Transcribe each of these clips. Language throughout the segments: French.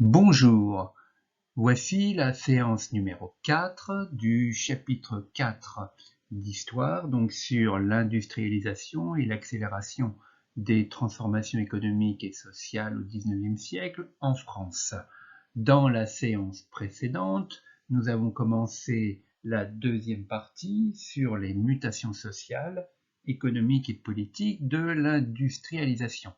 Bonjour, voici la séance numéro 4 du chapitre 4 d'Histoire, donc sur l'industrialisation et l'accélération des transformations économiques et sociales au XIXe siècle en France. Dans la séance précédente, nous avons commencé la deuxième partie sur les mutations sociales, économiques et politiques de l'industrialisation.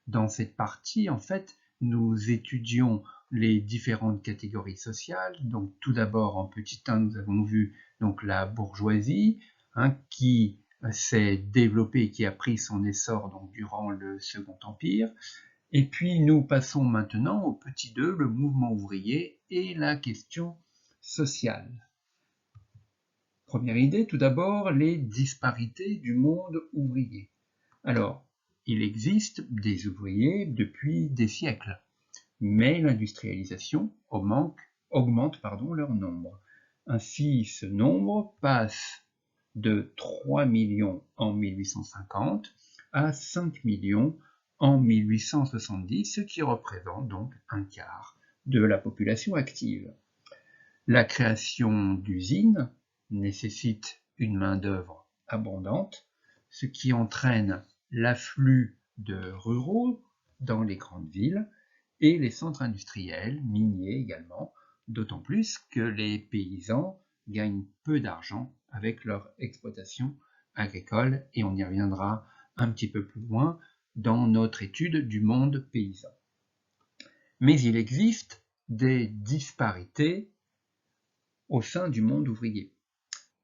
Dans cette partie, en fait, nous étudions les différentes catégories sociales. Donc, tout d'abord, en petit 1, nous avons vu donc la bourgeoisie, qui s'est développée et qui a pris son essor donc, durant le Second Empire. Et puis, nous passons maintenant au petit 2, le mouvement ouvrier et la question sociale. Première idée, tout d'abord, les disparités du monde ouvrier. Alors, il existe des ouvriers depuis des siècles, mais l'industrialisation augmente leur nombre. Ainsi, ce nombre passe de 3 millions en 1850 à 5 millions en 1870, ce qui représente donc un quart de la population active. La création d'usines nécessite une main-d'œuvre abondante, ce qui entraîne l'afflux de ruraux dans les grandes villes et les centres industriels, miniers également, d'autant plus que les paysans gagnent peu d'argent avec leur exploitation agricole, et on y reviendra un petit peu plus loin dans notre étude du monde paysan. Mais il existe des disparités au sein du monde ouvrier.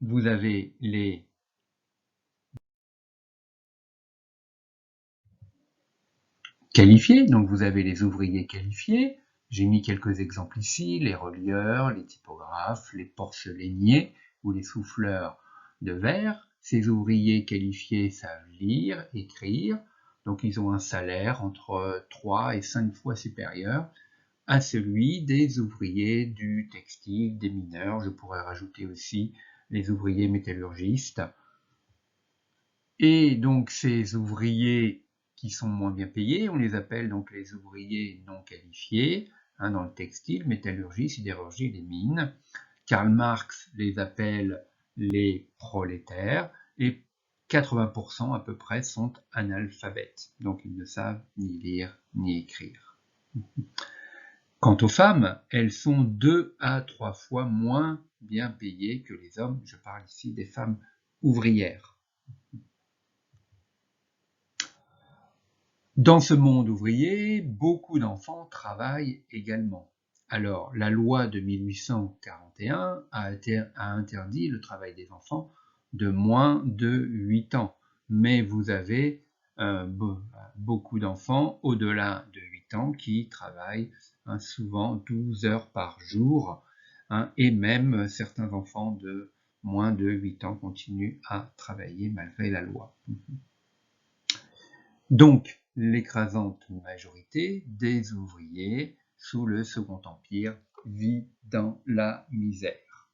Vous avez les qualifiés, donc vous avez les ouvriers qualifiés. J'ai mis quelques exemples ici, les relieurs, les typographes, les porcelainiers ou les souffleurs de verre. Ces ouvriers qualifiés savent lire, écrire, donc ils ont un salaire entre 3 et 5 fois supérieur à celui des ouvriers du textile, des mineurs. Je pourrais rajouter aussi les ouvriers métallurgistes. Et donc ces ouvriers qui sont moins bien payés, on les appelle donc les ouvriers non qualifiés, dans le textile, métallurgie, sidérurgie, les mines. Karl Marx les appelle les prolétaires, et 80% à peu près sont analphabètes, donc ils ne savent ni lire ni écrire. Quant aux femmes, elles sont 2 à 3 fois moins bien payées que les hommes. Je parle ici des femmes ouvrières. Dans ce monde ouvrier, beaucoup d'enfants travaillent également. Alors, la loi de 1841 a interdit le travail des enfants de moins de 8 ans. Mais vous avez beaucoup d'enfants au-delà de 8 ans qui travaillent souvent 12 heures par jour. Et même certains enfants de moins de 8 ans continuent à travailler malgré la loi. Donc, l'écrasante majorité des ouvriers sous le Second Empire vit dans la misère.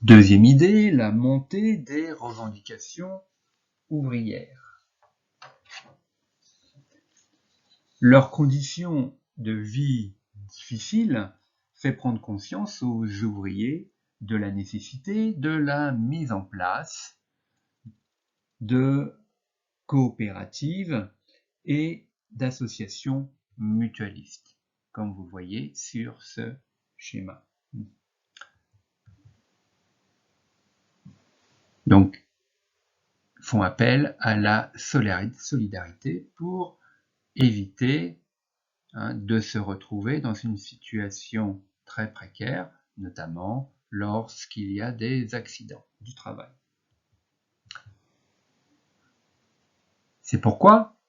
Deuxième idée, la montée des revendications ouvrières. Leurs conditions de vie difficiles fait prendre conscience aux ouvriers de la nécessité de la mise en place de coopératives et d'associations mutualistes, comme vous voyez sur ce schéma. Donc, font appel à la solidarité pour éviter de se retrouver dans une situation très précaire, notamment lorsqu'il y a des accidents du travail. C'est pourquoi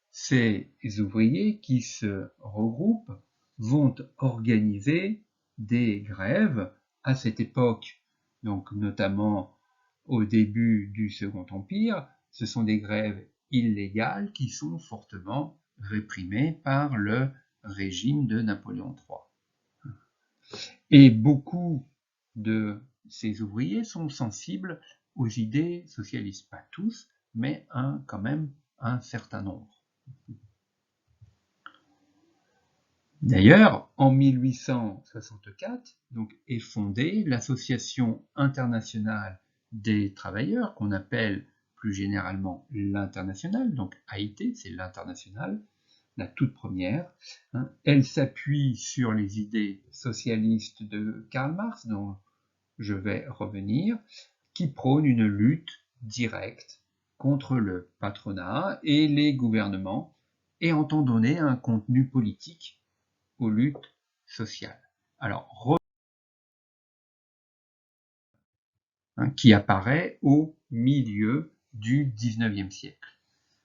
ces ouvriers qui se regroupent vont organiser des grèves à cette époque, donc notamment au début du Second Empire. Ce sont des grèves illégales qui sont fortement réprimées par le régime de Napoléon III. Et beaucoup de ces ouvriers sont sensibles aux idées socialistes, pas tous, mais quand même un certain nombre. D'ailleurs, en 1864, donc, est fondée l'Association internationale des travailleurs, qu'on appelle plus généralement l'Internationale, donc AIT, c'est l'Internationale, la toute première. Elle s'appuie sur les idées socialistes de Karl Marx, dont je vais revenir, qui prône une lutte directe contre le patronat et les gouvernements et entend donner un contenu politique aux luttes sociales. Alors, qui apparaît au milieu du XIXe siècle.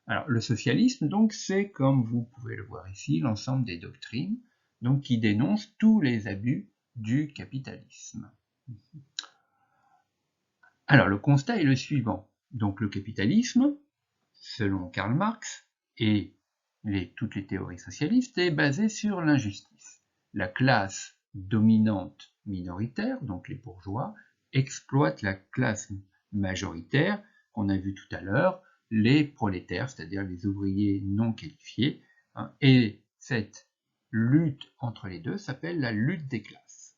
Alors, le socialisme, donc, c'est, comme vous pouvez le voir ici, l'ensemble des doctrines donc, qui dénoncent tous les abus du capitalisme. Alors, le constat est le suivant. Donc, le capitalisme, selon Karl Marx et toutes les théories socialistes, est basé sur l'injustice. La classe dominante minoritaire, donc les bourgeois, exploite la classe majoritaire, qu'on a vu tout à l'heure, les prolétaires, c'est-à-dire les ouvriers non qualifiés, et cette lutte entre les deux s'appelle la lutte des classes.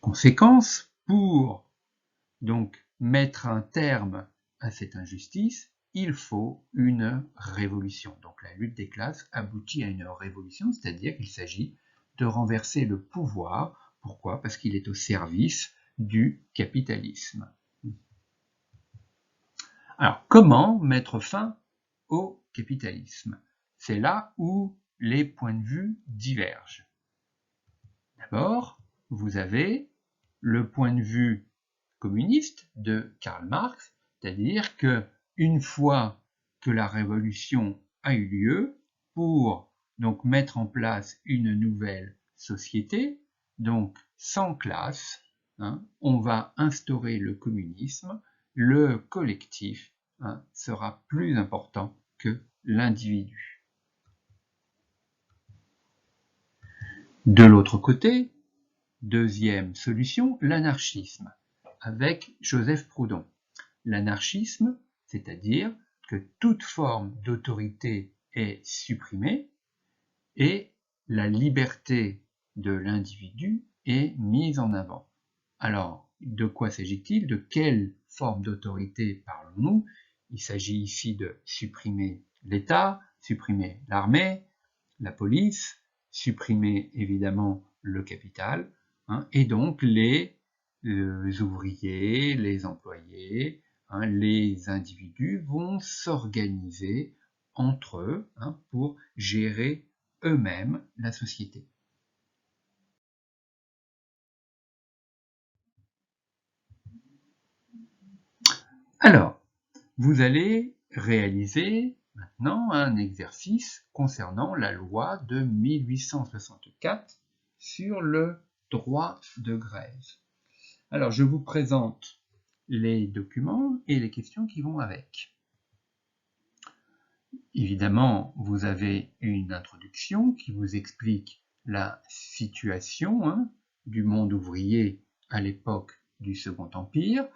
Conséquence, pour donc mettre un terme à cette injustice, il faut une révolution. Donc la lutte des classes aboutit à une révolution, c'est-à-dire qu'il s'agit de renverser le pouvoir. Pourquoi? Parce qu'il est au service du capitalisme. Alors, comment mettre fin au capitalisme? C'est là où les points de vue divergent. D'abord, vous avez le point de vue communiste de Karl Marx, c'est-à-dire que une fois que la révolution a eu lieu, pour donc mettre en place une nouvelle société, donc sans classe, on va instaurer le communisme, le collectif sera plus important que l'individu. De l'autre côté, deuxième solution, l'anarchisme, avec Joseph Proudhon. L'anarchisme, c'est-à-dire que toute forme d'autorité est supprimée et la liberté de l'individu est mise en avant. Alors, de quoi s'agit-il? De quelle forme d'autorité parlons-nous? Il s'agit ici de supprimer l'État, supprimer l'armée, la police, supprimer évidemment le capital, et donc les ouvriers, les employés, les individus vont s'organiser entre eux pour gérer eux-mêmes la société. Alors, vous allez réaliser maintenant un exercice concernant la loi de 1864 sur le droit de grève. Alors, je vous présente les documents et les questions qui vont avec. Évidemment, vous avez une introduction qui vous explique la situation du monde ouvrier à l'époque du Second Empire,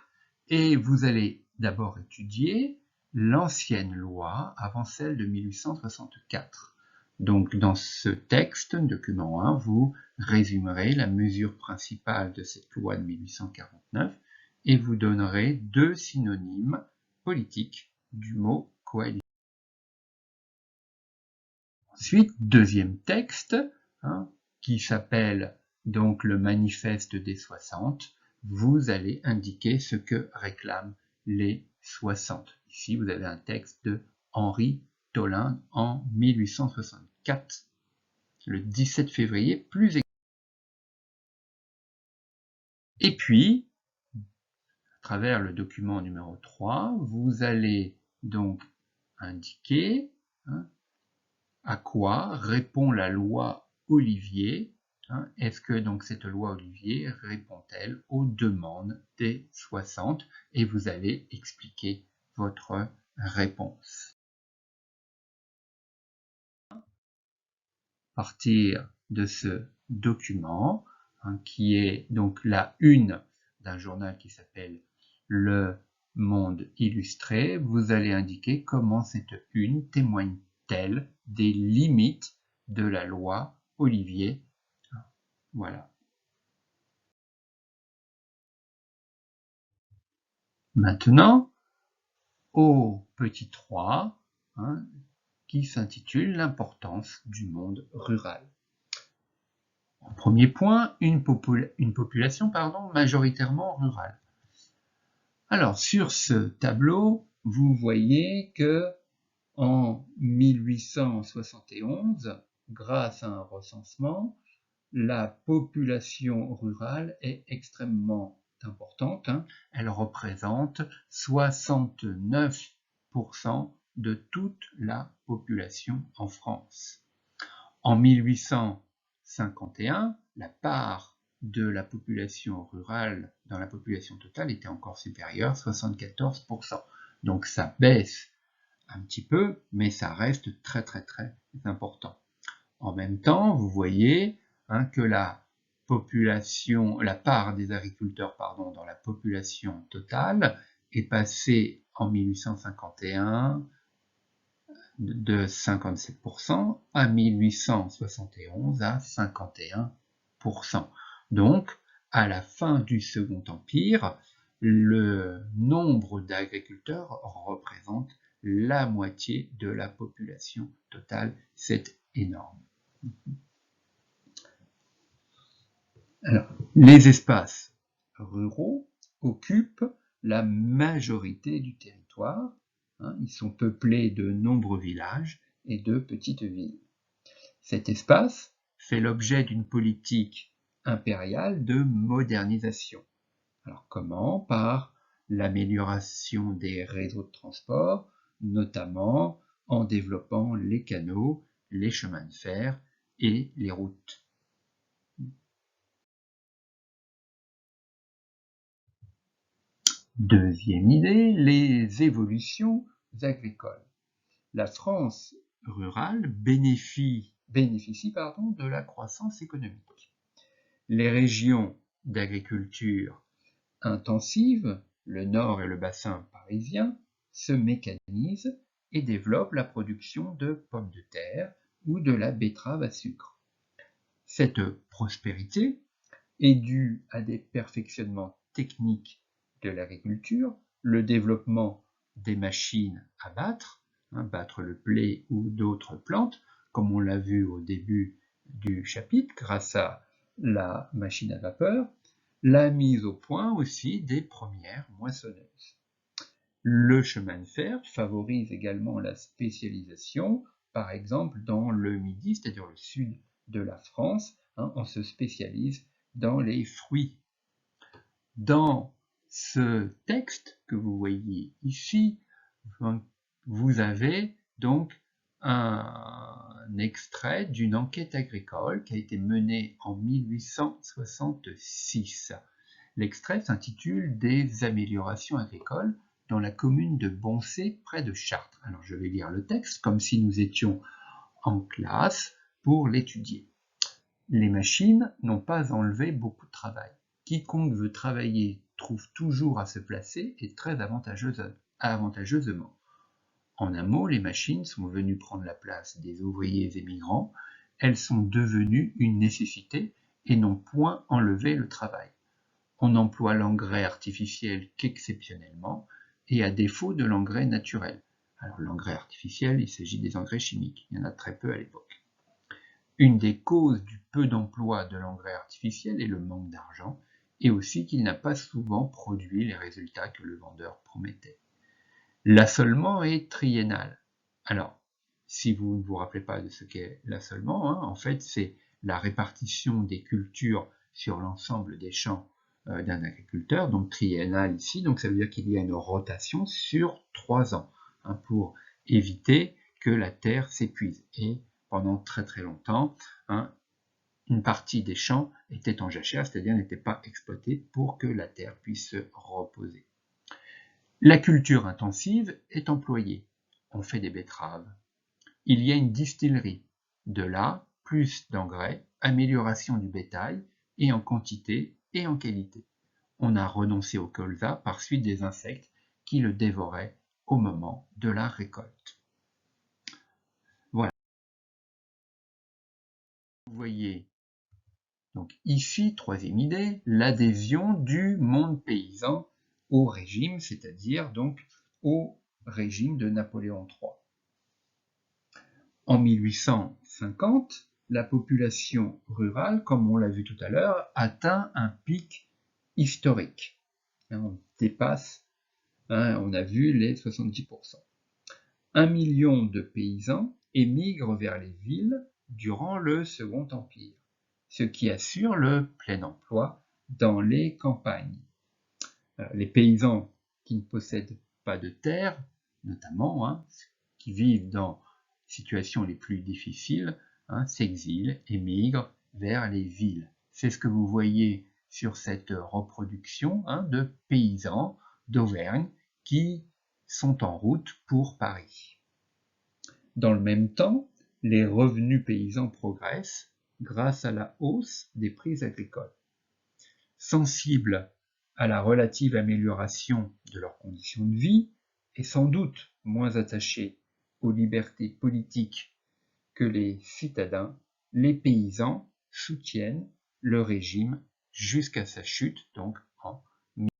et vous allez d'abord étudier l'ancienne loi avant celle de 1864. Donc dans ce texte, document 1, vous résumerez la mesure principale de cette loi de 1849 et vous donnerez deux synonymes politiques du mot coalition. Ensuite, deuxième texte, qui s'appelle donc le Manifeste des 60, vous allez indiquer ce que réclament les 60. Ici, vous avez un texte de Henri Tolin en 1864, le 17 février plus exactement. Et puis, à travers le document numéro 3, vous allez donc indiquer à quoi répond la loi Olivier. Est-ce que donc cette loi Olivier répond-elle aux demandes des 60? Et vous allez expliquer votre réponse. À partir de ce document, qui est donc la une d'un journal qui s'appelle Le Monde illustré, vous allez indiquer comment cette une témoigne-t-elle des limites de la loi Olivier. Voilà. Maintenant, au petit 3, qui s'intitule l'importance du monde rural. En premier point, une population majoritairement rurale. Alors, sur ce tableau, vous voyez que en 1871, grâce à un recensement, la population rurale est extrêmement importante. Elle représente 69% de toute la population en France. En 1851, la part de la population rurale dans la population totale était encore supérieure, 74%. Donc ça baisse un petit peu, mais ça reste très très très important. En même temps, vous voyez que la part des agriculteurs dans la population totale est passée en 1851 de 57% à 1871 à 51%. Donc, à la fin du Second Empire, le nombre d'agriculteurs représente la moitié de la population totale. C'est énorme. Alors, les espaces ruraux occupent la majorité du territoire. Ils sont peuplés de nombreux villages et de petites villes. Cet espace fait l'objet d'une politique impériale de modernisation. Alors comment? Par l'amélioration des réseaux de transport, notamment en développant les canaux, les chemins de fer et les routes. Deuxième idée, les évolutions agricoles. La France rurale bénéficie de la croissance économique. Les régions d'agriculture intensive, le nord et le bassin parisien, se mécanisent et développent la production de pommes de terre ou de la betterave à sucre. Cette prospérité est due à des perfectionnements techniques de l'agriculture, le développement des machines à battre, battre le blé ou d'autres plantes, comme on l'a vu au début du chapitre, grâce à la machine à vapeur, la mise au point aussi des premières moissonneuses. Le chemin de fer favorise également la spécialisation, par exemple dans le Midi, c'est-à-dire le sud de la France, on se spécialise dans les fruits. Dans ce texte que vous voyez ici, vous avez donc un extrait d'une enquête agricole qui a été menée en 1866. L'extrait s'intitule « Des améliorations agricoles dans la commune de Boncé, près de Chartres ». Alors je vais lire le texte comme si nous étions en classe pour l'étudier. Les machines n'ont pas enlevé beaucoup de travail. Quiconque veut travailler trouve toujours à se placer et très avantageusement. En un mot, les machines sont venues prendre la place des ouvriers émigrants, elles sont devenues une nécessité et n'ont point enlevé le travail. On emploie l'engrais artificiel qu'exceptionnellement et à défaut de l'engrais naturel. Alors l'engrais artificiel, il s'agit des engrais chimiques, il y en a très peu à l'époque. Une des causes du peu d'emploi de l'engrais artificiel est le manque d'argent et aussi qu'il n'a pas souvent produit les résultats que le vendeur promettait. L'assolement est triennal. Alors, si vous ne vous rappelez pas de ce qu'est l'assolement, en fait c'est la répartition des cultures sur l'ensemble des champs d'un agriculteur, donc triennal ici, donc ça veut dire qu'il y a une rotation sur 3 ans pour éviter que la terre s'épuise. Et pendant très très longtemps, une partie des champs était en jachère, c'est-à-dire n'était pas exploitée pour que la terre puisse se reposer. La culture intensive est employée. On fait des betteraves. Il y a une distillerie. De là, plus d'engrais, amélioration du bétail, et en quantité et en qualité. On a renoncé au colza par suite des insectes qui le dévoraient au moment de la récolte. Voilà. Vous voyez donc ici, troisième idée, l'adhésion du monde paysan au régime, c'est-à-dire donc au régime de Napoléon III. En 1850, la population rurale, comme on l'a vu tout à l'heure, atteint un pic historique. On dépasse, on a vu les 70%. 1 million de paysans émigrent vers les villes durant le Second Empire, ce qui assure le plein emploi dans les campagnes. Les paysans qui ne possèdent pas de terre, notamment, qui vivent dans les situations les plus difficiles, s'exilent, émigrent vers les villes. C'est ce que vous voyez sur cette reproduction de paysans d'Auvergne qui sont en route pour Paris. Dans le même temps, les revenus paysans progressent grâce à la hausse des prix agricoles. Sensibles à la relative amélioration de leurs conditions de vie et sans doute moins attachés aux libertés politiques que les citadins, les paysans soutiennent le régime jusqu'à sa chute, donc en 1800.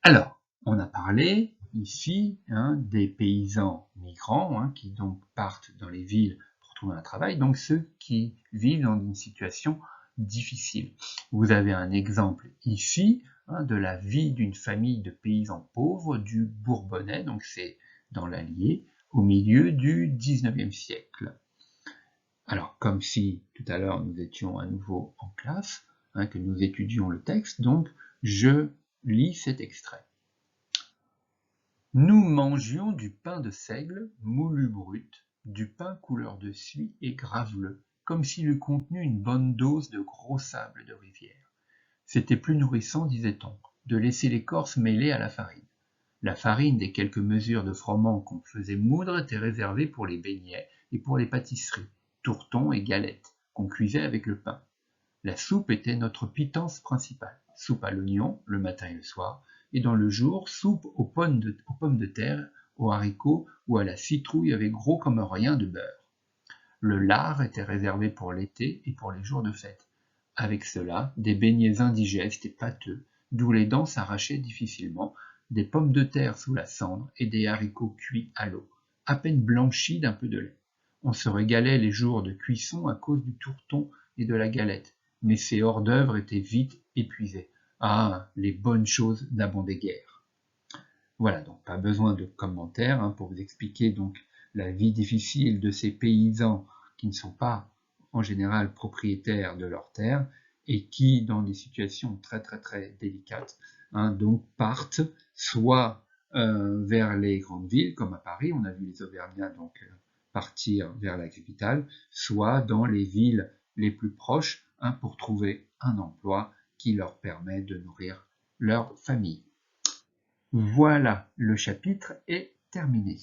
Alors, on a parlé ici des paysans migrants qui donc partent dans les villes pour trouver un travail, donc ceux qui vivent dans une situation difficile. Vous avez un exemple ici de la vie d'une famille de paysans pauvres du Bourbonnais, donc c'est dans l'Allier, au milieu du XIXe siècle. Alors, comme si tout à l'heure nous étions à nouveau en classe, que nous étudions le texte, donc je lis cet extrait. Nous mangions du pain de seigle, moulu brut, du pain couleur de suie et graveleux, comme s'il eût contenu une bonne dose de gros sable de rivière. C'était plus nourrissant, disait-on, de laisser l'écorce mêlée à la farine. La farine des quelques mesures de froment qu'on faisait moudre était réservée pour les beignets et pour les pâtisseries, tourtons et galettes, qu'on cuisait avec le pain. La soupe était notre pitance principale, soupe à l'oignon le matin et le soir, et dans le jour, soupe aux pommes de terre, aux haricots ou à la citrouille avec gros comme rien de beurre. Le lard était réservé pour l'été et pour les jours de fête. Avec cela, des beignets indigestes et pâteux, d'où les dents s'arrachaient difficilement, des pommes de terre sous la cendre et des haricots cuits à l'eau, à peine blanchis d'un peu de lait. On se régalait les jours de cuisson à cause du tourton et de la galette, mais ces hors-d'œuvre étaient vite épuisés. Ah, les bonnes choses n'abondaient guère. Voilà, donc pas besoin de commentaires pour vous expliquer donc la vie difficile de ces paysans qui ne sont pas en général propriétaires de leurs terres et qui, dans des situations très très très délicates, donc partent soit vers les grandes villes, comme à Paris, on a vu les Auvergnats donc partir vers la capitale, soit dans les villes les plus proches pour trouver un emploi qui leur permet de nourrir leur famille. Voilà, le chapitre est terminé.